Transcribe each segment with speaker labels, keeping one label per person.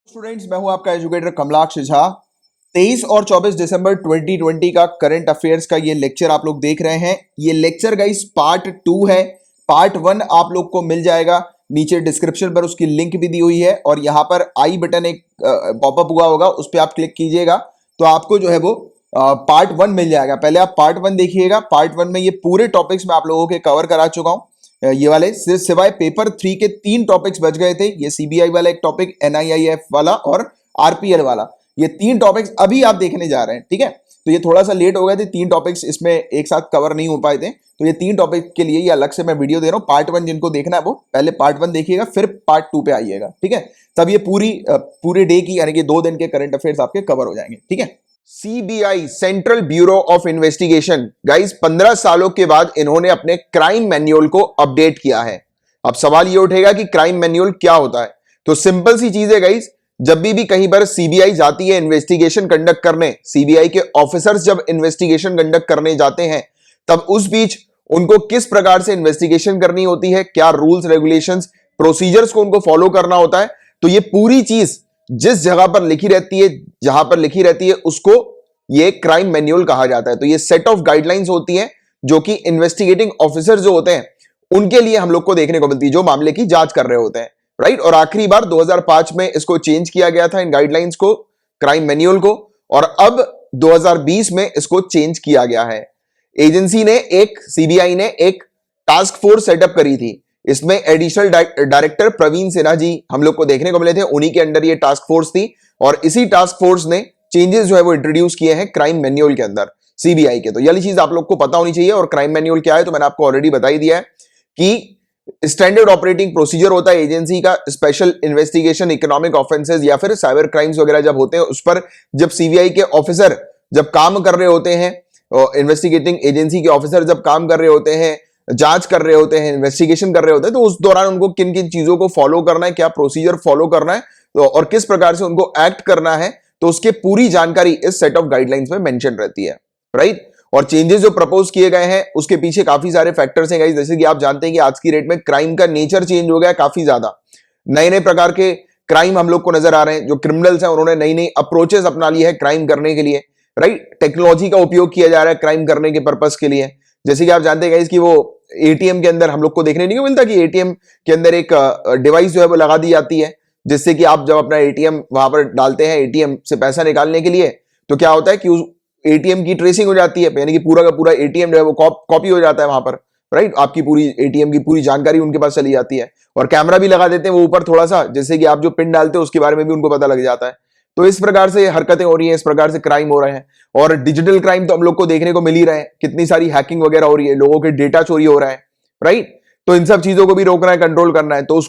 Speaker 1: Students, मैं हूं आपका एजुकेटर कमलाक्ष झा। 23 और 24 दिसंबर 2020 का करंट अफेयर्स का ये लेक्चर आप लोग देख रहे हैं। ये लेक्चर गाइस पार्ट 2 है। पार्ट 1 आप लोग को मिल जाएगा, नीचे डिस्क्रिप्शन पर उसकी लिंक भी दी हुई है और यहाँ पर आई बटन एक पॉपअप हुआ होगा, उस पर आप क्लिक कीजिएगा तो आपको जो है वो पार्ट 1 मिल जाएगा। पहले आप पार्ट 1 देखिएगा। पार्ट 1 में ये पूरे टॉपिक्स मैं आप लोगों के कवर करा चुका हूँ। ये वाले सिवाय पेपर 3 के 3 टॉपिक्स बच गए थे। ये सीबीआई वाला एक टॉपिक, एनआईआईएफ वाला और आरपीएल वाला, ये 3 टॉपिक्स अभी आप देखने जा रहे हैं। ठीक है, तो ये थोड़ा सा लेट हो गए थे, 3 टॉपिक्स इसमें एक साथ कवर नहीं हो पाए थे, तो ये 3 टॉपिक के लिए ये अलग से मैं वीडियो दे रहा हूँ। पार्ट 1 जिनको देखना है वो पहले पार्ट 1 देखिएगा, फिर पार्ट 2 पे आइएगा। ठीक है, तब ये पूरे डे की यानी कि 2 दिन के करंट अफेयर्स आपके कवर हो जाएंगे। ठीक है, CBI, central bureau of investigation, guys 15 सालों के बाद इन्होंने अपने क्राइम मैन्युअल को अपडेट किया है। अब सवाल ये उठेगा कि क्राइम मैन्युअल क्या होता है। तो सिंपल सी चीज है गाइस, जब भी कहीं पर सीबीआई जाती है इन्वेस्टिगेशन कंडक्ट करने, सीबीआई के ऑफिसर्स जब इन्वेस्टिगेशन कंडक्ट करने जाते हैं, तब उस बीच उनको किस प्रकार से इन्वेस्टिगेशन करनी होती है, क्या रूल्स रेगुलेशंस प्रोसीजर्स को उनको फॉलो करना होता है, तो ये पूरी चीज जिस जगह पर लिखी रहती है, जहां पर लिखी रहती है, उसको ये क्राइम मैन्युअल कहा जाता है। तो ये सेट ऑफ गाइडलाइंस होती हैं जो कि इन्वेस्टिगेटिंग ऑफिसर जो होते हैं उनके लिए हम लोग को देखने को मिलती है, जो मामले की जांच कर रहे होते हैं, राइट। और आखिरी बार 2005 में इसको चेंज किया गया था, इन गाइडलाइंस को, क्राइम मैन्युअल को, और अब 2020 में इसको चेंज किया गया है। एजेंसी ने सीबीआई ने एक टास्क फोर्स सेटअप करी थी। इसमें एडिशनल डायरेक्टर प्रवीण सिन्हा जी हम लोग को देखने को मिले थे, उन्हीं के अंडर ये टास्क फोर्स थी और इसी टास्क फोर्स ने चेंजेस जो है वो इंट्रोड्यूस किए हैं क्राइम मैन्युअल के अंदर सीबीआई के। तो ये चीज आप लोग को पता होनी चाहिए। और क्राइम मैन्युअल क्या है तो मैंने आपको ऑलरेडी बता ही दिया है कि स्टैंडर्ड ऑपरेटिंग प्रोसीजर होता है एजेंसी का। स्पेशल इन्वेस्टिगेशन, इकोनॉमिक ऑफेंसेस या फिर साइबर क्राइम्स वगैरह जब होते हैं, उस पर जब सीबीआई के ऑफिसर जब काम कर रहे होते हैं, इन्वेस्टिगेटिंग एजेंसी के ऑफिसर जब काम कर रहे होते हैं, जांच कर रहे होते हैं, इन्वेस्टिगेशन कर रहे होते हैं, तो उस दौरान उनको किन किन चीजों को फॉलो करना है, क्या प्रोसीजर फॉलो करना है, तो और किस प्रकार से उनको एक्ट करना है, तो उसके पूरी जानकारी इस सेट ऑफ गाइडलाइंस में मेंशन रहती है, राइट। और चेंजेस जो प्रपोज किए गए हैं उसके पीछे काफी सारे फैक्टर्स हैं गाइस। जैसे कि आप जानते हैं कि आज की डेट में क्राइम का नेचर चेंज हो गया है काफी ज्यादा। नए नए प्रकार के क्राइम हम लोग को नजर आ रहे हैं। जो क्रिमिनल्स हैं उन्होंने नई नई अप्रोचेस अपना ली है क्राइम करने के लिए, राइट। टेक्नोलॉजी का उपयोग किया जा रहा है क्राइम करने के पर्पस के लिए। जैसे कि आप जानते हैं गाइस कि वो एटीएम के अंदर हम लोग को देखने नहीं मिलता कि एटीएम के अंदर एक डिवाइस जो है वो लगा दी जाती है, जिससे कि आप जब अपना एटीएम वहां पर डालते हैं एटीएम से पैसा निकालने के लिए, तो क्या होता है कि उस एटीएम की ट्रेसिंग हो जाती है, यानी कि पूरा का पूरा एटीएम जो है वो कॉपी हो जाता है वहां पर, राइट। आपकी पूरी एटीएम की पूरी जानकारी उनके पास चली जाती है। और कैमरा भी लगा देते हैं वो ऊपर थोड़ा सा, जैसे कि आप जो पिन डालते हैं उसके बारे में भी उनको पता लग जाता है। तो इस प्रकार से हरकतें हो रही हैं, इस प्रकार से क्राइम हो रहे हैं। और डिजिटल क्राइम तो हम लोग को देखने को मिल ही रहे हैं, कितनी सारी हैकिंग वगैरह हो रही है, लोगों के डेटा चोरी हो रहा है, राइट। तो इन सब चीजों को भी रोकना है, कंट्रोल करना है। तो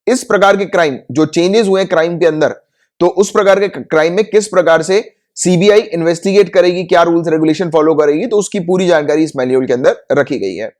Speaker 1: इस प्रकार के क्राइम जो चेंजेस हुए हैं क्राइम के अंदर, तो उस प्रकार के क्राइम में किस प्रकार से सीबीआई इन्वेस्टिगेट करेगी, क्या रूल्स रेगुलेशन फॉलो करेगी, तो उसकी पूरी जानकारी इस मैन्युअल के अंदर रखी गई है।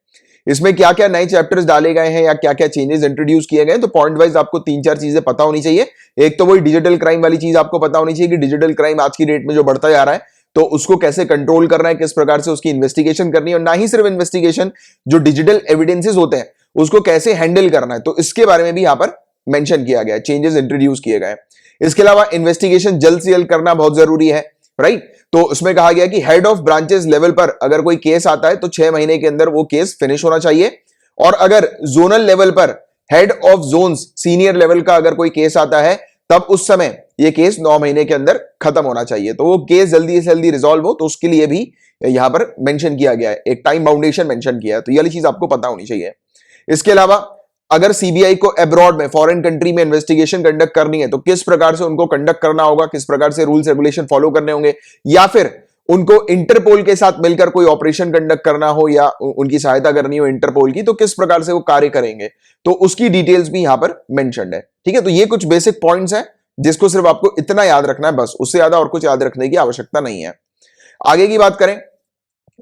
Speaker 1: इसमें क्या क्या नए चैप्टर्स डाले गए हैं या क्या क्या चेंजेस इंट्रोड्यूस किए गए, तो पॉइंट वाइज आपको 3-4 चीजें पता होनी चाहिए। एक तो वही डिजिटल क्राइम वाली चीज आपको पता होनी चाहिए कि डिजिटल क्राइम आज की डेट में जो बढ़ता जा रहा है, तो उसको कैसे कंट्रोल करना है, किस प्रकार से उसकी इन्वेस्टिगेशन करनी है, और ना ही सिर्फ इन्वेस्टिगेशन, जो डिजिटल एविडेंसेस होते हैं उसको कैसे हैंडल करना है, तो इसके बारे में भी यहां पर मेंशन किया गया है, चेंजेस इंट्रोड्यूस किए गए। इसके अलावा इन्वेस्टिगेशन जल्द से जल्द करना बहुत जरूरी है, राइट। तो उसमें कहा गया कि हेड ऑफ ब्रांचेस लेवल पर अगर कोई केस आता है तो 6 महीने के अंदर वो केस फिनिश होना चाहिए। और अगर जोनल लेवल पर head of Jones senior level का अगर कोई केस आता है, तब उस समय ये केस 9 महीने के अंदर खत्म होना चाहिए। तो वो केस जल्दी से जल्दी रिजॉल्व हो, तो उसके लिए भी यहां पर मेंशन किया गया है, एक टाइम बाउंडेशन मेंशन किया है। तो ये वाली चीज आपको पता होनी चाहिए। इसके अलावा अगर सीबीआई को अब्रॉड में, फॉरेन कंट्री में इन्वेस्टिगेशन कंडक्ट करनी है, तो किस प्रकार से उनको कंडक्ट करना होगा, किस प्रकार से रूल्स रेगुलेशन फॉलो करने होंगे, या फिर उनको इंटरपोल के साथ मिलकर कोई ऑपरेशन कंडक्ट करना हो या उनकी सहायता करनी हो इंटरपोल की, तो किस प्रकार से वो कार्य करेंगे, तो उसकी डिटेल्स भी यहां पर मेंशन्ड है। ठीक है, तो ये कुछ बेसिक पॉइंट्स हैं जिसको सिर्फ आपको इतना याद रखना है, बस, उससे ज्यादा और कुछ याद रखने की आवश्यकता नहीं है। आगे की बात करें,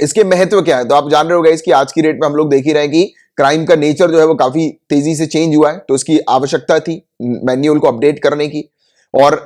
Speaker 1: इसके महत्व क्या है, तो आप जान रहे हो गाइस कि आज की डेट में हम लोग देख ही रहे हैं कि क्राइम का नेचर जो है वो काफी तेजी से चेंज हुआ है, तो इसकी आवश्यकता थी मैन्युअल को अपडेट करने की। और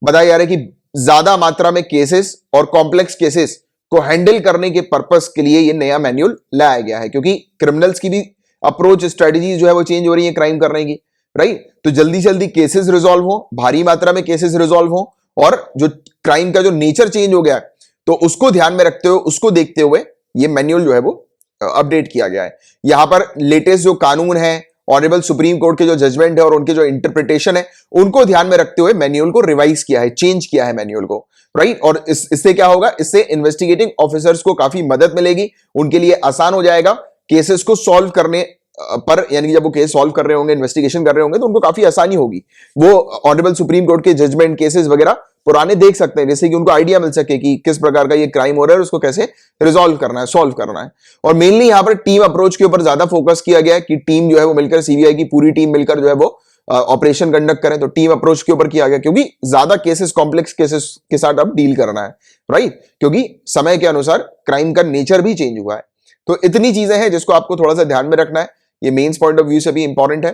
Speaker 1: बताया जा रहा है कि ज्यादा मात्रा में केसेस और कॉम्प्लेक्स केसेस को हैंडल करने के पर्पस के लिए ये नया मैन्युअल लाया गया है, क्योंकि क्रिमिनल्स की भी अप्रोच स्ट्रेटजी जो है वो चेंज हो रही है क्राइम करने की। राइट। तो जल्दी जल्दी केसेस रिजॉल्व हो, भारी मात्रा में केसेस रिजॉल्व हो, और जो क्राइम का जो नेचर चेंज हो गया है तो उसको ध्यान में रखते हुए, उसको देखते हुए ये मैनुअल जो है वो अपडेट किया गया है। यहां पर लेटेस्ट जो कानून है, ऑनरेबल सुप्रीम कोर्ट के जो जजमेंट है और उनके जो इंटरप्रिटेशन है, उनको ध्यान में रखते हुए मैनुअल को रिवाइज किया है, चेंज किया है मैनुअल को, राइट। और इससे क्या होगा, इससे इन्वेस्टिगेटिंग ऑफिसर्स को काफी मदद मिलेगी, उनके लिए आसान हो जाएगा केसेस को सॉल्व करने पर, यानी जब वो केस सॉल्व कर रहे होंगे, इन्वेस्टिगेशन कर रहे होंगे, तो उनको काफी आसानी होगी। वो ऑनरेबल सुप्रीम कोर्ट के जजमेंट केसेस वगैरह पुराने देख सकते हैं, जैसे कि उनको आइडिया मिल सके कि किस प्रकार का ये क्राइम हो रहा है और उसको कैसे रिजॉल्व करना है, सॉल्व करना है। और मेनली यहां पर टीम अप्रोच के ऊपर ज्यादा फोकस किया गया है कि टीम जो है वो मिलकर, सीबीआई की पूरी टीम मिलकर जो है वो ऑपरेशन कंडक्ट करें, तो टीम अप्रोच के ऊपर किया गया, क्योंकि ज्यादा केसेस, कॉम्प्लेक्स केसेस के साथ अब डील करना है, राइट। क्योंकि समय के अनुसार क्राइम का नेचर भी चेंज हुआ है। तो इतनी चीजें हैं जिसको आपको थोड़ा सा ध्यान में रखना है, ये मेंस पॉइंट ऑफ व्यू से भी इंपॉर्टेंट है।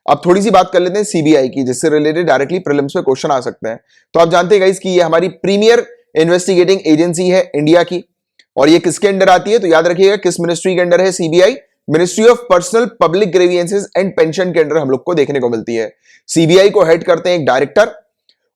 Speaker 1: अब थोड़ी सी बात कर लेते हैं सीबीआई की, जिससे रिलेटेड डायरेक्टली प्रीलिम्स में क्वेश्चन आ सकते हैं। तो आप जानते हैं गाइस कि ये हमारी प्रीमियर इन्वेस्टिगेटिंग एजेंसी है इंडिया की, और ये किसके अंडर आती है, तो याद रखिएगा किस मिनिस्ट्री के अंडर है CBI, ministry of personnel public grievances and pension के अंडर हम लोग को देखने को मिलती है। सीबीआई को हेड करते हैं एक डायरेक्टर,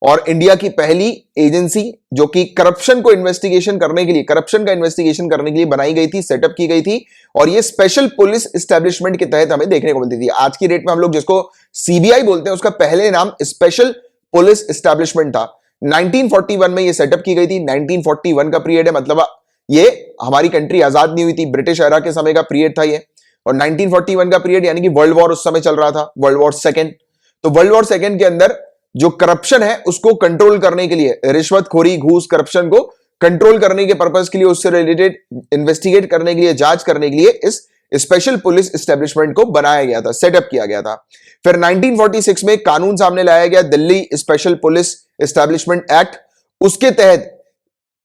Speaker 1: और इंडिया की पहली एजेंसी जो कि करप्शन को इन्वेस्टिगेशन करने के लिए, करप्शन का इन्वेस्टिगेशन करने के लिए बनाई गई थी, सेटअप की गई थी, और ये स्पेशल पुलिस एस्टेब्लिशमेंट के तहत हमें देखने को मिलती थी। आज की डेट में हम लोग जिसको सीबीआई बोलते हैं, उसका पहले नाम स्पेशल पुलिस एस्टेब्लिशमेंट था। 1941 में ये सेटअप की गई थी। 1941 का पीरियड है, मतलब ये हमारी कंट्री आजाद नहीं हुई थी, ब्रिटिश एरा के समय का पीरियड था ये। और 1941 का पीरियड यानी कि वर्ल्ड वॉर उस समय चल रहा था, वर्ल्ड वॉर सेकेंड। तो वर्ल्ड वॉर सेकेंड के अंदर जो करप्शन है उसको कंट्रोल करने के लिए, रिश्वतखोरी, घूस, करप्शन को कंट्रोल करने के पर्पस के लिए, उससे रिलेटेड इन्वेस्टिगेट करने के लिए, जांच करने के लिए इस स्पेशल पुलिस एस्टेब्लिशमेंट को बनाया गया था, सेटअप किया गया था। फिर 1946 में कानून सामने लाया गया, Delhi special police establishment act. उसके तहत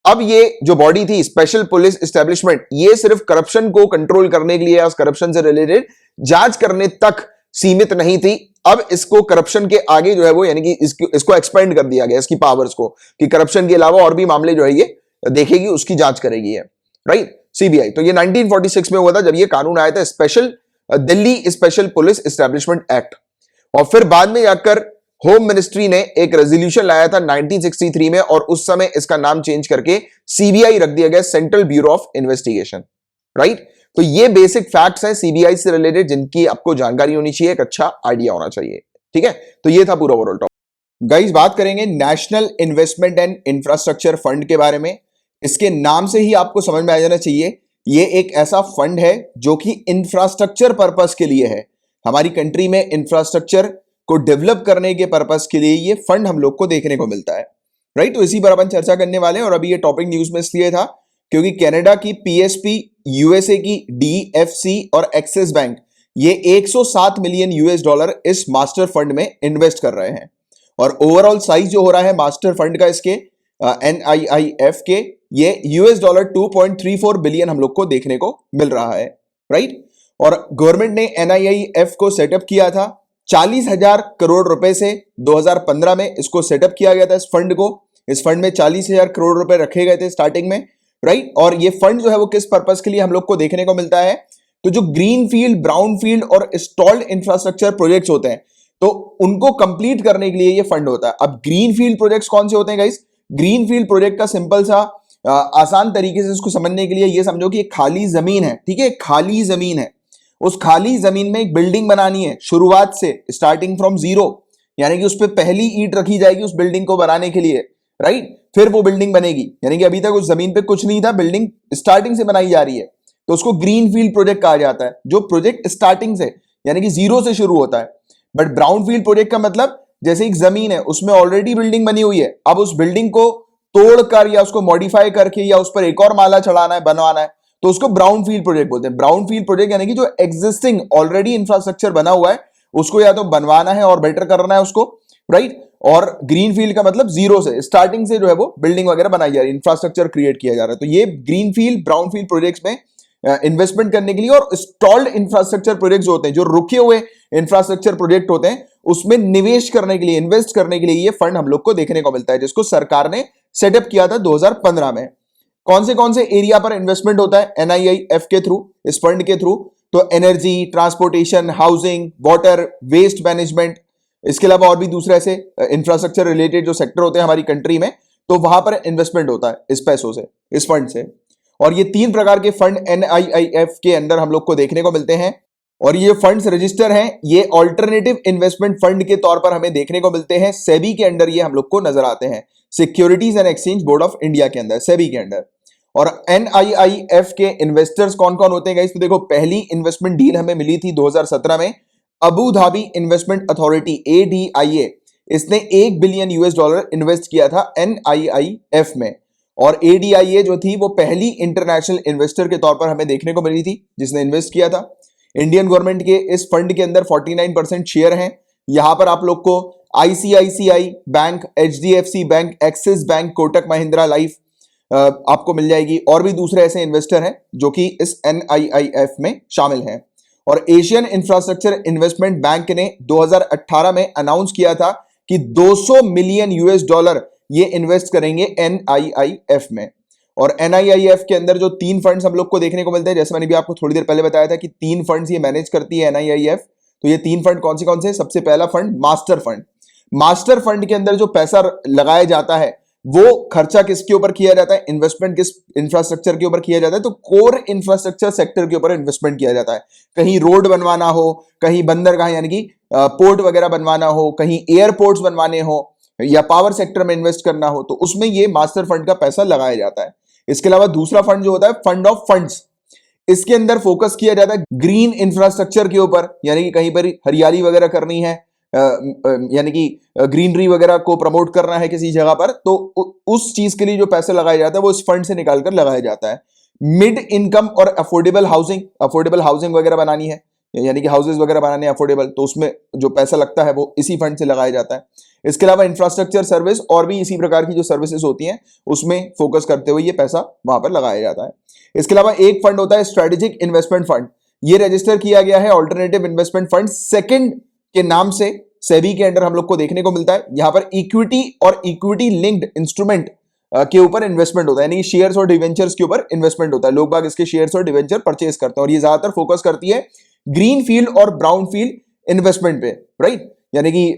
Speaker 1: अब ये जो बॉडी थी स्पेशल पुलिस एस्टेब्लिशमेंट, ये सिर्फ करप्शन को कंट्रोल करने के लिए या करप्शन से रिलेटेड जांच करने तक सीमित नहीं थी। अब इसको करप्शन के आगे जो है वो, यानी कि इसको एक्सपेंड कर दिया गया, इसकी पावर्स को, कि करप्शन के अलावा और भी मामले जो है ये देखेगी, उसकी जांच करेगी है, राइट, सीबीआई। तो ये 1946 में हुआ था जब ये कानून आया था, special Delhi special police establishment act. और फिर बाद में जाकर होम मिनिस्ट्री ने एक रेजोल्यूशन लाया था 1963 में, और उस समय इसका नाम चेंज करके सीबीआई रख दिया गया, central bureau of investigation, right. तो ये बेसिक फैक्ट्स हैं सीबीआई से रिलेटेड, जिनकी आपको जानकारी होनी चाहिए, एक अच्छा आइडिया होना चाहिए, ठीक है। तो ये था पूरा ओवरऑल टॉपिक। गाइस, बात करेंगे national investment and infrastructure fund के बारे में। इसके नाम से ही आपको समझ में आ जाना चाहिए, ये एक ऐसा फंड है जो कि इंफ्रास्ट्रक्चर पर्पस के लिए है। हमारी कंट्री में इंफ्रास्ट्रक्चर को डेवलप करने के पर्पस के लिए ये फंड हम लोग को देखने को मिलता है, राइट। तो इसी पर अपन चर्चा करने वाले हैं। और अभी ये टॉपिक न्यूज में इसलिए था क्योंकि कनाडा की पीएसपी, यूएसए की डीएफसी और एक्सिस बैंक, ये 107 मिलियन यूएस डॉलर इस मास्टर फंड में इन्वेस्ट कर रहे हैं। और ओवरऑल साइज जो हो रहा है मास्टर फंड का, इसके एनआईआईएफ के, ये यूएस डॉलर 2.34 बिलियन हम लोग को देखने को मिल रहा है, राइट। और गवर्नमेंट ने एनआईआईएफ को सेटअप किया था 40,000 करोड़ रुपए से। 2015 में इसको सेटअप किया गया था, इस फंड को। इस फंड में 40,000 करोड़ रुपए रखे गए थे स्टार्टिंग में, राइट। और ये फंड जो है वो किस पर्पस के लिए हम लोग को देखने को मिलता है, तो जो ग्रीन फील्ड, ब्राउन फील्ड और स्टॉल्ड इंफ्रास्ट्रक्चर प्रोजेक्ट्स होते हैं, तो उनको कंप्लीट करने के लिए ये फंड होता है। अब ग्रीन फील्ड प्रोजेक्ट्स कौन से होते हैं गाइस? ग्रीन फील्ड प्रोजेक्ट का सिंपल सा आसान तरीके से इसको समझने के लिए ये समझो कि एक खाली जमीन है, ठीक है, खाली जमीन है। उस खाली जमीन में एक बिल्डिंग बनानी है शुरुआत से, स्टार्टिंग फ्रॉम जीरो, यानी कि उस पर पहली ईंट रखी जाएगी उस बिल्डिंग को बनाने के लिए, राइट। फिर वो बिल्डिंग बनेगी, यानी कि अभी तक उस जमीन पे कुछ नहीं था, बिल्डिंग स्टार्टिंग से बनाई जा रही है, तो उसको ग्रीन फील्ड प्रोजेक्ट कहा जाता है, जो प्रोजेक्ट स्टार्टिंग से यानी कि जीरो से शुरू होता है। बट ब्राउन फील्ड प्रोजेक्ट का मतलब जैसे एक जमीन है, उसमें ऑलरेडी बिल्डिंग बनी हुई है, अब उस बिल्डिंग को तोड़कर या उसको मॉडिफाई करके या उस पर एक और माला चढ़ाना है, बनवाना है, तो उसको ब्राउन फील्ड प्रोजेक्ट बोलते हैं। ब्राउन फील्ड प्रोजेक्ट यानी कि जो एग्जिस्टिंग ऑलरेडी इंफ्रास्ट्रक्चर बना हुआ है उसको या तो बनवाना है और बेटर करना है उसको, राइट। और ग्रीन फील्ड का मतलब जीरो से, स्टार्टिंग से जो है वो बिल्डिंग वगैरह बनाई जा रही है, इंफ्रास्ट्रक्चर क्रिएट किया जा रहा है। तो ये green field, brown field projects में इन्वेस्टमेंट करने के लिए, और स्टॉल्ड इंफ्रास्ट्रक्चर प्रोजेक्ट्स होते हैं, जो रुके हुए इंफ्रास्ट्रक्चर प्रोजेक्ट होते हैं, उसमें निवेश करने के लिए, इन्वेस्ट करने के लिए ये फंड हम लोग को देखने को मिलता है, जिसको सरकार ने सेटअप किया था 2015 में। कौन से एरिया पर इन्वेस्टमेंट होता है एनआईआईएफ के थ्रू, इस फंड के थ्रू? तो energy, transportation, housing, water, waste management, इसके अलावा और भी दूसरे ऐसे इंफ्रास्ट्रक्चर रिलेटेड जो सेक्टर होते हैं हमारी कंट्री में, तो वहां पर इन्वेस्टमेंट होता है इस पैसों से, इस फंड से। और ये 3 प्रकार के फंड NIIF के अंदर हम लोग को देखने को मिलते हैं। और ये फंड्स रजिस्टर हैं, ये ऑल्टरनेटिव इन्वेस्टमेंट फंड के तौर पर हमें देखने को मिलते हैं। सेबी के अंडर ये हम लोग को नजर आते हैं, securities and exchange board of India के अंदर, सेबी के अंडर। और NIIF के इन्वेस्टर्स कौन कौन होते हैं गाइस? तो देखो, पहली इन्वेस्टमेंट डील हमें मिली थी 2017 में, Abu Dhabi investment authority ADIA, इसने $1 बिलियन इन्वेस्ट किया था NIIF में। और ADIA जो थी वो पहली इंटरनेशनल इन्वेस्टर के तौर पर हमें देखने को मिली थी जिसने इन्वेस्ट किया था। इंडियन गवर्नमेंट के इस फंड के अंदर 49% शेयर हैं। यहां पर आप लोग को ICICI bank, HDFC bank, axis bank, Kotak Mahindra life आपको मिल जाएगी। और भी दूसरे ऐसे इन्वेस्टर हैं जो कि इस NIIF में शामिल हैं। और एशियन इंफ्रास्ट्रक्चर इन्वेस्टमेंट बैंक ने 2018 में अनाउंस किया था कि $200 मिलियन ये इन्वेस्ट करेंगे NIIF में। और NIIF के अंदर जो 3 फंड्स हम लोग को देखने को मिलते हैं, जैसे मैंने भी आपको थोड़ी देर पहले बताया था कि 3 फंड्स ये मैनेज करती है NIIF। तो ये 3 फंड कौन से? सबसे पहला fund master fund. Master fund के अंदर जो पैसा लगाया जाता है वो खर्चा किसके ऊपर किया जाता है? इन्वेस्टमेंट किस इंफ्रास्ट्रक्चर के ऊपर किया जाता है? तो कोर इंफ्रास्ट्रक्चर सेक्टर के ऊपर इन्वेस्टमेंट किया जाता है। कहीं रोड बनवाना हो, कहीं बंदरगाह यानी कि पोर्ट वगैरह बनवाना हो, कहीं एयरपोर्ट्स बनवाने हो, या पावर सेक्टर में इन्वेस्ट करना हो, तो उसमें ये मास्टर फंड का पैसा लगाया जाता है। इसके अलावा दूसरा फंड जो होता है फंड ऑफ फंड्स, इसके अंदर फोकस किया जाता है ग्रीन इंफ्रास्ट्रक्चर के ऊपर, यानी कि कहीं पर हरियाली वगैरह करनी है, यानी कि ग्रीनरी वगैरह को प्रमोट करना है किसी जगह पर, तो उस चीज के लिए जो पैसा लगाया जाता है वो इस फंड से निकालकर लगाया जाता है। मिड इनकम और अफोर्डेबल हाउसिंग वगैरह बनानी है, यानी कि हाउसेज वगैरह बनाने अफोर्डेबल, तो उसमें जो पैसा लगता है वो इसी फंड से लगाया जाता है। इसके अलावा इंफ्रास्ट्रक्चर सर्विस और भी इसी प्रकार की जो सर्विसेज होती हैं उसमें फोकस करते हुए ये पैसा वहां पर लगाया जाता है। इसके अलावा एक फंड होता है स्ट्रेटेजिक इन्वेस्टमेंट फंड, ये रजिस्टर किया गया है ऑल्टरनेटिव इन्वेस्टमेंट फंड सेकंड के नाम से, सेबी के अंडर हम लोग को देखने को मिलता है। यहां पर इक्विटी और इक्विटी लिंक्ड इंस्ट्रूमेंट के ऊपर इन्वेस्टमेंट होता है, यानी शेयर्स और डिवेंचर्स के ऊपर इन्वेस्टमेंट होता है। लोग बाग इसके शेयर्स और डिवेंचर परचेज करते हैं। और ये ज्यादातर फोकस करती है ग्रीन फील्ड और ब्राउन फील्ड इन्वेस्टमेंट पे, राइट। यानी कि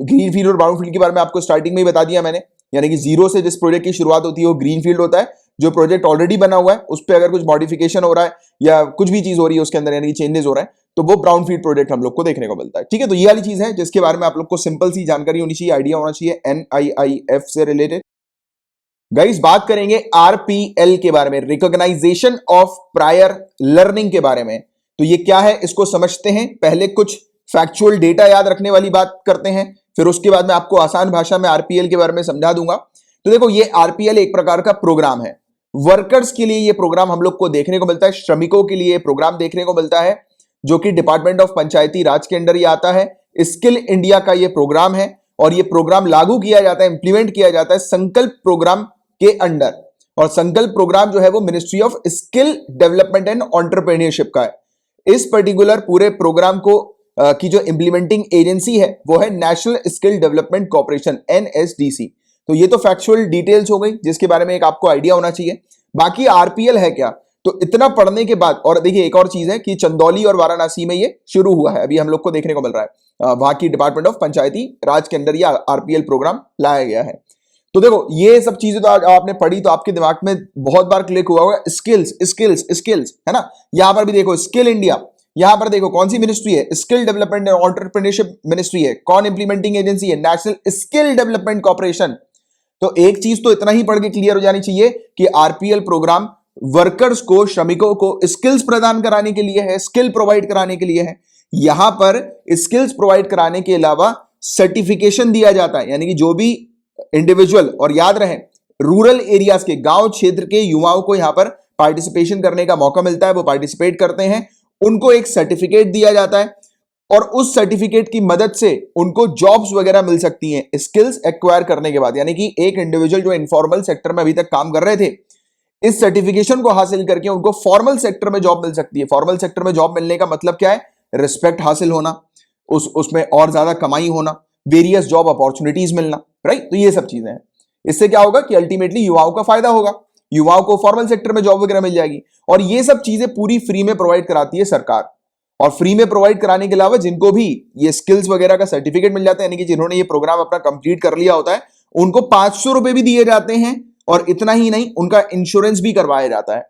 Speaker 1: ग्रीन फील्ड और ब्राउन फील्ड के बारे में आपको स्टार्टिंग में ही बता दिया मैंने, यानी कि जीरो से जिस प्रोजेक्ट की शुरुआत होती है वो ग्रीन फील्ड होता है। जो प्रोजेक्ट ऑलरेडी बना हुआ है उस पर अगर कुछ मॉडिफिकेशन हो रहा है या कुछ भी चीज हो रही है उसके अंदर, यानी कि चेंजेस हो रहा है, तो वो ब्राउन फील्ड प्रोजेक्ट हम लोग को देखने को मिलता है। ठीक है, तो ये वाली चीज है जिसके बारे में आप लोग को सिंपल सी जानकारी होनी चाहिए, आइडिया होना चाहिए NIIF से रिलेटेड। गाइस, बात करेंगे RPL के बारे में, रिकॉग्नाइजेशन ऑफ प्रायर लर्निंग के बारे में। तो ये क्या है इसको समझते हैं। पहले कुछ फैक्चुअल डेटा याद रखने वाली बात करते हैं, फिर उसके बाद मैं आपको आसान भाषा में RPL के बारे में समझा दूंगा। तो देखो, ये RPL एक प्रकार का प्रोग्राम है, वर्कर्स के लिए ये प्रोग्राम हम लोग को देखने को मिलता है, श्रमिकों के लिए प्रोग्राम देखने को मिलता है, जो कि डिपार्टमेंट ऑफ पंचायती राज के अंडर ही आता है। स्किल इंडिया का ये प्रोग्राम है और ये प्रोग्राम लागू किया जाता है, इंप्लीमेंट किया जाता है संकल्प प्रोग्राम के अंडर। और संकल्प प्रोग्राम जो है वो ministry of skill development and entrepreneurship का है। इस पर्टिकुलर पूरे प्रोग्राम को की जो इंप्लीमेंटिंग एजेंसी है वो है national skill development corporation, NSDC। तो ये तो फैक्चुअल डिटेल्स हो गई जिसके बारे में एक आपको आइडिया होना चाहिए। बाकी RPL है क्या, तो इतना पढ़ने के बाद, और देखिए एक और चीज है कि चंदौली और वाराणसी में ये शुरू हुआ है, अभी हम लोग को देखने को मिल रहा है। वहां की डिपार्टमेंट ऑफ पंचायती राज के अंदर ये RPL प्रोग्राम लाया गया है। तो देखो, ये सब चीजें तो आपने पढ़ी तो आपके दिमाग में बहुत बार क्लिक हुआ होगा, स्किल्स स्किल्स स्किल्स, है ना। यहां पर भी देखो स्किल इंडिया, यहां पर देखो कौन सी मिनिस्ट्री है, skill development and entrepreneurship ministry है। कौन इंप्लीमेंटिंग एजेंसी है, नेशनल स्किल डेवलपमेंट कॉर्पोरेशन। तो एक चीज तो इतना ही पढ़ के क्लियर हो जानी चाहिए कि RPL प्रोग्राम वर्कर्स को, श्रमिकों को स्किल्स प्रदान कराने के लिए है, स्किल प्रोवाइड कराने के लिए है। यहां पर स्किल्स प्रोवाइड कराने के अलावा सर्टिफिकेशन दिया जाता है, यानी कि जो भी इंडिविजुअल, और याद रहे रूरल एरियाज के, गांव क्षेत्र के युवाओं को यहां पर पार्टिसिपेशन करने का मौका मिलता है, वो पार्टिसिपेट करते हैं, उनको एक सर्टिफिकेट दिया जाता है और उस सर्टिफिकेट की मदद से उनको जॉब्स वगैरह मिल सकती हैं स्किल्स एक्वायर करने के बाद। यानी कि एक इंडिविजुअल जो इनफॉर्मल सेक्टर में अभी तक काम कर रहे थे, इस सर्टिफिकेशन को हासिल करके उनको फॉर्मल सेक्टर में जॉब मिल सकती है। फॉर्मल सेक्टर में जॉब मिलने का मतलब क्या है, रिस्पेक्ट हासिल होना, उसमें और ज्यादा कमाई होना, वेरियस जॉब अपॉर्चुनिटीज मिलना, राइट। तो ये सब चीजें हैं। इससे क्या होगा कि अल्टीमेटली युवाओं का फायदा होगा। युवाओं को फॉर्मल सेक्टर में जॉब वगैरह मिल जाएगी। और ये सब चीजें पूरी फ्री में प्रोवाइड कराती है सरकार। और फ्री में प्रोवाइड कराने के अलावा जिनको भी ये स्किल्स वगैरह का सर्टिफिकेट मिल जाता है, यानी कि जिन्होंने ये प्रोग्राम अपना कंप्लीट कर लिया होता है, उनको 500 रुपए भी दिए जाते हैं। और इतना ही नहीं, उनका इंश्योरेंस भी करवाया जाता है।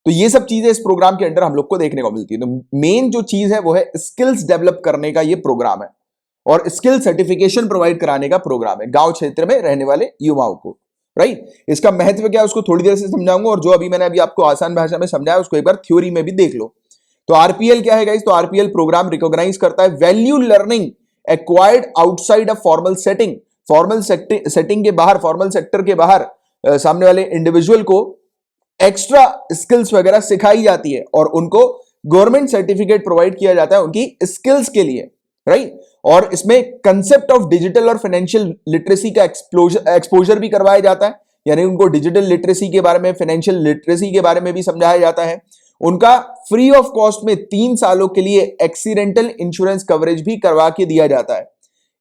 Speaker 1: तो ये सब चीजें इस प्रोग्राम के अंदर हम लोग को देखने को मिलती है। तो मेन जो चीज है वो है स्किल्स डेवलप करने का ये प्रोग्राम है और स्किल सर्टिफिकेशन प्रोवाइड कराने का प्रोग्राम है गांव क्षेत्र में रहने वाले युवाओं को, राइट। इसका महत्व क्या है उसको थोड़ी देर से समझाऊंगा, और जो अभी मैंने अभी आपको आसान भाषा में समझाया उसको एक बार थ्योरी में भी देख लो। तो आरपीएल क्या है गाइस? तो आरपीएल प्रोग्राम रिकॉग्नाइज करता है value learning acquired outside of formal setting. Formal setting के बाहर, फॉर्मल सेक्टर के बाहर सामने वाले इंडिविजुअल को एक्स्ट्रा स्किल्स वगैरह सिखाई जाती है और उनको गवर्नमेंट सर्टिफिकेट प्रोवाइड किया जाता है उनकी स्किल्स के लिए, राइट। और इसमें कंसेप्ट ऑफ डिजिटल और फाइनेंशियल लिटरेसी का एक्सपोजर भी करवाया जाता है, यानी उनको डिजिटल लिटरेसी के बारे में, फाइनेंशियल लिटरेसी के बारे में भी समझाया जाता है। उनका फ्री ऑफ कॉस्ट में 3 सालों के लिए एक्सीडेंटल इंश्योरेंस कवरेज भी करवा के दिया जाता है।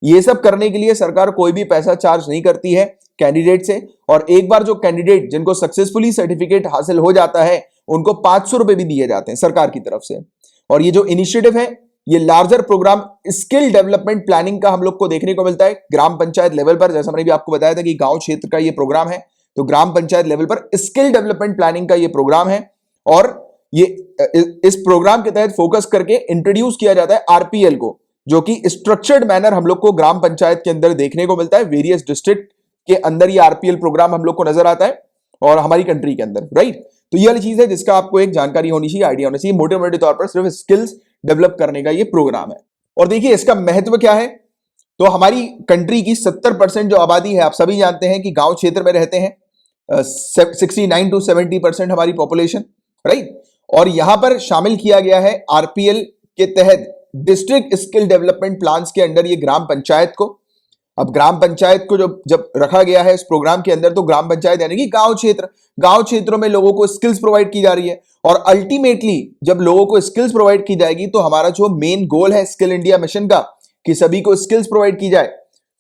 Speaker 1: ये सब करने के लिए सरकार कोई भी पैसा चार्ज नहीं करती है कैंडिडेट से। और एक बार जो कैंडिडेट जिनको सक्सेसफुली सर्टिफिकेट हासिल हो जाता है उनको 500 रुपए भी दिए जाते हैं सरकार की तरफ से। और ये जो इनिशिएटिव है ये larger program skill development planning का हम लोग को देखने को मिलता है ग्राम पंचायत लेवल पर। जैसा मैंने भी आपको बताया था कि गांव क्षेत्र का ये प्रोग्राम है, तो ग्राम पंचायत लेवल पर स्किल डेवलपमेंट प्लानिंग का ये प्रोग्राम है। और ये इस प्रोग्राम के तहत फोकस करके इंट्रोड्यूस किया जाता है आरपीएल को, जो कि स्ट्रक्चर्ड मैनर हम लोग को ग्राम पंचायत के अंदर देखने को मिलता है। वेरियस डिस्ट्रिक्ट के अंदर ये आरपीएल प्रोग्राम हम लोग को नजर आता है और हमारी कंट्री के अंदर, राइट। तो ये वाली चीज है जिसका आपको एक जानकारी होनी चाहिए, आइडिया होना चाहिए। मोटे मोटे तौर पर सिर्फ स्किल्स डेवलप करने का ये प्रोग्राम है। और देखिए इसका महत्व क्या है। तो हमारी कंट्री की 70% जो आबादी है, आप सभी जानते हैं कि गांव क्षेत्र में रहते हैं, 69 to 70% हमारी पॉपुलेशन, राइट। और यहां पर शामिल किया गया है आरपीएल के तहत डिस्ट्रिक्ट स्किल डेवलपमेंट प्लान्स के अंदर ये ग्राम पंचायत को। अब ग्राम पंचायत को जब रखा गया है इस प्रोग्राम के अंदर, तो ग्राम पंचायत यानी कि गांव क्षेत्रों में लोगों को स्किल्स प्रोवाइड की जा रही है। और अल्टीमेटली जब लोगों को स्किल्स प्रोवाइड की जाएगी तो हमारा जो मेन गोल है स्किल इंडिया मिशन का, कि सभी को स्किल्स प्रोवाइड की जाए।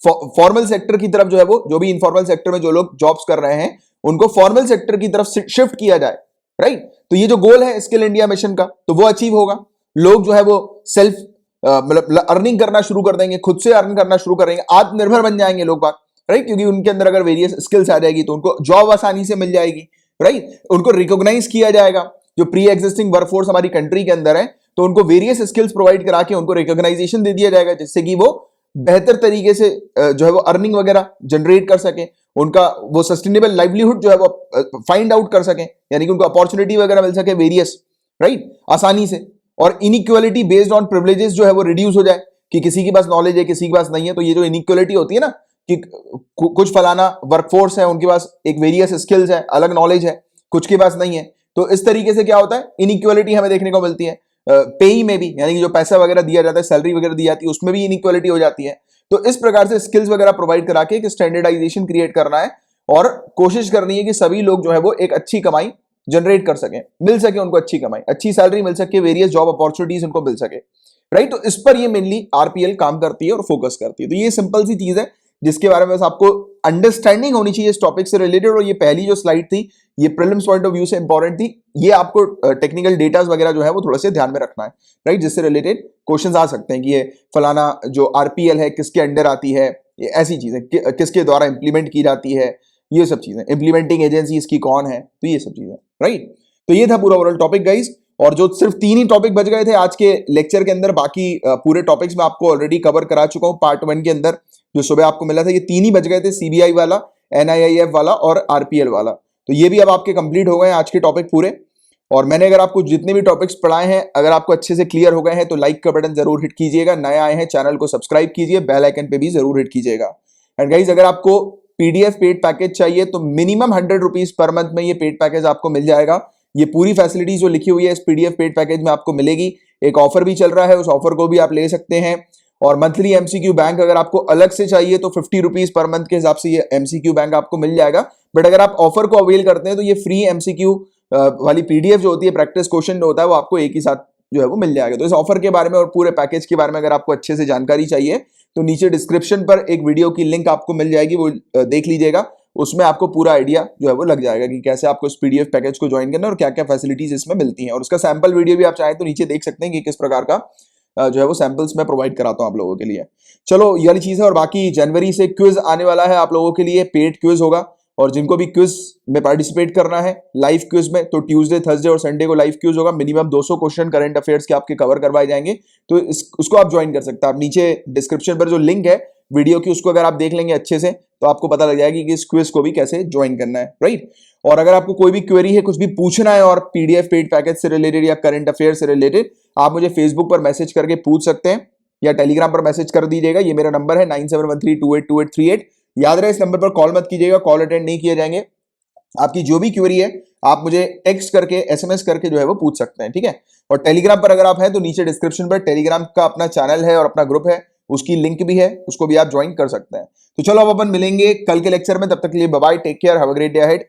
Speaker 1: फॉर्मल सेक्टर की तरफ जो है वो, जो भी इनफॉर्मल सेक्टर में जो लोग जॉब्स कर रहे हैं उनको फॉर्मल सेक्टर की तरफ शिफ्ट किया जाए, राइट। तो ये जो गोल है स्किल इंडिया मिशन का, तो वो अचीव होगा। लोग जो है वो सेल्फ मतलब अर्निंग करना शुरू कर देंगे, खुद से अर्न करना शुरू करेंगे, आत्मनिर्भर बन जाएंगे लोग बात, राइट। क्योंकि उनके अंदर अगर वेरियस स्किल्स आ जाएगी तो उनको जॉब आसानी से मिल जाएगी, राइट। उनको रिकॉग्नाइज किया जाएगा। जो प्री एग्जिस्टिंग वर्कफोर्स हमारी कंट्री के अंदर है तो उनको वेरियस स्किल्स प्रोवाइड करा के उनको रिकॉग्नाइजेशन दे दिया जाएगा, जिससे कि वो बेहतर तरीके से जो है वो अर्निंग वगैरह जनरेट कर सके, उनका वो सस्टेनेबल लाइवलीहुड जो है वो फाइंड आउट कर सके, यानी कि उनको अपॉर्चुनिटी वगैरह मिल सके वेरियस, राइट, आसानी से। और इनइक्वालिटी बेस्ड ऑन प्रिविलेजेस जो है वो रिड्यूस हो जाए, कि किसी के पास नॉलेज है किसी के पास नहीं है। तो ये जो इनइक्वालिटी होती है ना, कि कुछ फलाना वर्कफोर्स है उनके पास एक वेरियस स्किल्स है, अलग नॉलेज है, कुछ के पास नहीं है, तो इस तरीके से क्या होता है इनइक्वालिटी हमें देखने को मिलती है। पे में भी, यानी कि जो पैसा वगैरह दिया जाता है, सैलरी वगैरह दी जाती है, उसमें भी इनइक्वालिटी हो जाती है। तो इस प्रकार से स्किल्स वगैरह प्रोवाइड करा के एक स्टैंडर्डाइजेशन क्रिएट करना है और कोशिश करनी है कि सभी लोग जो है वो एक अच्छी कमाई जनरेट कर सकें, मिल सके उनको अच्छी कमाई, अच्छी सैलरी मिल सके, वेरियस जॉब अपॉर्चुनिटीज उनको मिल सके, राइट। तो इस पर ये मेनली आरपीएल काम करती है और फोकस करती है। तो ये सिंपल सी चीज है जिसके बारे में बस आपको अंडरस्टैंडिंग होनी चाहिए इस टॉपिक से रिलेटेड। और ये पहली जो स्लाइड थी ये प्रीलिम्स पॉइंट ऑफ व्यू से इंपॉर्टेंट थी। ये आपको टेक्निकल डेटास वगैरह जो है वो थोड़ा से ध्यान में रखना है, राइट, जिससे रिलेटेड क्वेश्चंस आ सकते हैं कि ये फलाना जो आरपीएल है किसके अंडर आती है, ये ऐसी चीजें किसके द्वारा इंप्लीमेंट की जाती है, ये सब चीजें, इंप्लीमेंटिंग एजेंसी इसकी कौन है, तो ये सब चीजें, राइट। तो ये था पूरा ओवरऑल टॉपिक गाइज। और जो सिर्फ 3 ही टॉपिक बच गए थे आज के लेक्चर के अंदर, बाकी पूरे टॉपिक्स में आपको ऑलरेडी कवर करा चुका हूं पार्ट 1 के अंदर। जो सुबह आपको मिला था ये 3 ही बच गए थे, सीबीआई वाला, एनआईआईएफ वाला और आरपीएल वाला। तो ये भी अब आपके कंप्लीट हो गए हैं आज के टॉपिक पूरे। और मैंने अगर आपको जितने भी टॉपिक्स पढ़ाए हैं अगर आपको अच्छे से क्लियर हो गए हैं तो लाइक का बटन जरूर हिट कीजिएगा, नए आए हैं चैनल को सब्सक्राइब कीजिए, बेल आइकन पे भी जरूर हिट कीजिएगा। एंड गाइज अगर आपको पीडीएफ पेड पैकेज चाहिए तो मिनिमम 100 रुपीज पर मंथ में ये पेड पैकेज आपको मिल जाएगा। ये पूरी फैसिलिटी जो लिखी हुई है इस पीडीएफ पेड पैकेज में आपको मिलेगी। एक ऑफर भी चल रहा है, उस ऑफर को भी आप ले सकते हैं। और मंथली एमसीक्यू बैंक अगर आपको अलग से चाहिए तो 50 रुपीज पर मंथ के हिसाब से ये एमसीक्यू बैंक आपको मिल जाएगा। बट अगर आप ऑफर को अवेल करते हैं तो ये फ्री एमसीक्यू वाली पीडीएफ जो होती है, प्रैक्टिस क्वेश्चन जो होता है, वो आपको एक ही साथ जो है वो मिल जाएगा। तो इस ऑफर के बारे में और पूरे पैकेज के बारे में अगर आपको अच्छे से जानकारी चाहिए तो नीचे डिस्क्रिप्शन पर एक वीडियो की लिंक आपको मिल जाएगी, वो देख लीजिएगा। उसमें आपको पूरा आइडिया जो है वो लग जाएगा कि कैसे आपको इस पीडीएफ पैकेज को ज्वाइन करना है और क्या क्या फैसिलिटीज इसमें मिलती हैं। और उसका सैंपल वीडियो भी आप चाहें तो नीचे देख सकते हैं कि किस प्रकार का जो है वो सैंपल्स मैं प्रोवाइड कराता हूं आप लोगों के लिए। चलो ये वाली चीज है। और बाकी जनवरी से क्विज आने वाला है आप लोगों के लिए, पेड क्विज होगा। और जिनको भी क्विज में पार्टिसिपेट करना है लाइव क्विज में, तो ट्यूसडे, थर्सडे और संडे को लाइव क्विज होगा। मिनिमम 200 क्वेश्चन करंट अफेयर्स के आपके कवर करवाए जाएंगे। तो उसको आप ज्वाइन कर सकते हैं। आप नीचे डिस्क्रिप्शन पर जो लिंक है वीडियो की, उसको अगर आप देख लेंगे अच्छे से तो आपको पता लग जाएगी कि इस क्विज को भी कैसे ज्वाइन करना है, राइट। और अगर आपको कोई भी क्वेरी है, कुछ भी पूछना है और पीडीएफ पेड पैकेज से रिलेटेड या करंट अफेयर से रिलेटेड, आप मुझे फेसबुक पर मैसेज करके पूछ सकते हैं या टेलीग्राम पर मैसेज कर दीजिएगा। ये मेरा नंबर है 9713282838। याद रहे इस नंबर पर कॉल मत कीजिएगा, कॉल अटेंड नहीं किए जाएंगे। आपकी जो भी क्वेरी है आप मुझे टेक्स्ट करके, एसएमएस करके जो है वो पूछ सकते हैं, ठीक है। और टेलीग्राम पर अगर आप हैं तो नीचे डिस्क्रिप्शन पर टेलीग्राम का अपना चैनल है और अपना ग्रुप है, उसकी लिंक भी है, उसको भी आप ज्वाइन कर सकते हैं। तो चलो अब अपन मिलेंगे कल के लेक्चर में। तब तक के लिए bye bye, take care, have a great day ahead.